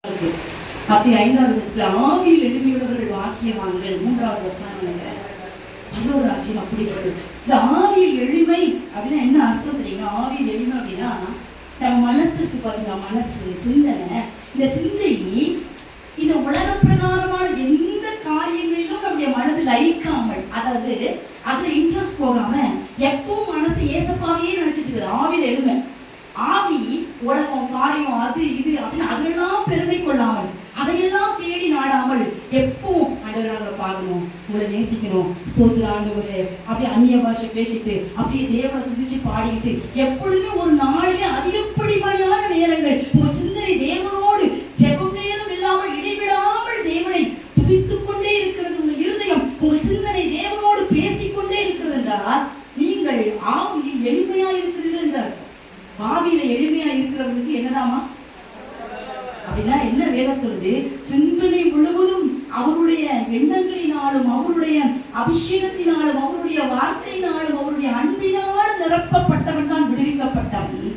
மத்திய 5வது ஆவியில் எளிமையுள்ளவர்கள் வாக்கியவான்கள் 3வது வசனம். அது ஒரு ஆட்சியம் அப்படிப்பட்டது. இந்த ஆவியில் எளிமை அப்படின்னா என்ன அர்த்தம் தெரியுமா? ஆவியில் எளிமை அப்படின்னா நம்ம மனசுக்கு பாத்தீங்கன்னா மனசு சிந்தனை, இந்த சிந்தை இந்த உலக பிரகாரமான எந்த காரியங்களிலும் நம்முடைய மனதில் லயிக்காமல், அதாவது அதுல இன்ட்ரெஸ்ட் போகாம எப்பவும் மனசு ஏசப்பாவே நினைச்சிட்டு இருக்குது. ஆவியில் எளிமை. ஆவி உலகம் காரியம் அது இது அப்படின்னு அதெல்லாம் பெருமை கொள்ளாமல், அதையெல்லாம் தேடி நாடாமல் எப்பவும் ஆண்டவரை பார்க்கணும், உங்களை நேசிக்கணும், ஸ்தோத்திர ஆண்டவரே அப்படியே அந்நிய பாஷை பேசிட்டு அப்படியே தேவனை துதிச்சு பாடிக்கிட்டு எப்பொழுதுமே ஒரு நாளிலே அதிகப்படியான நேரங்கள் உங்க சிந்தனை தேவனோடு ஜெபம் நேரம் இல்லாமல் இடைவிடாமல் தேவனை துதித்துக் கொண்டே இருக்கிறது. உங்கள் இருதயம் உங்கள் சிந்தனை தேவனோடு பேசிக்கொண்டே இருக்கிறது என்றால் நீங்கள் ஆவியில் எளிமையா இருக்கிறீர்கள் என்றார். ஆவியில எளிமையா இருக்கிறவங்களுக்கு என்னதாமா அப்படின்னா என்ன வேதம் சொல்லுது? சிந்தனை முழுவதும் அவருடைய எண்ணங்களினாலும் அவருடைய அபிஷேகத்தினாலும் அவருடைய வார்த்தையினாலும் அவருடைய அன்பினாலும் நிரப்பப்பட்டவன் தான் விடுவிக்கப்பட்டவன்.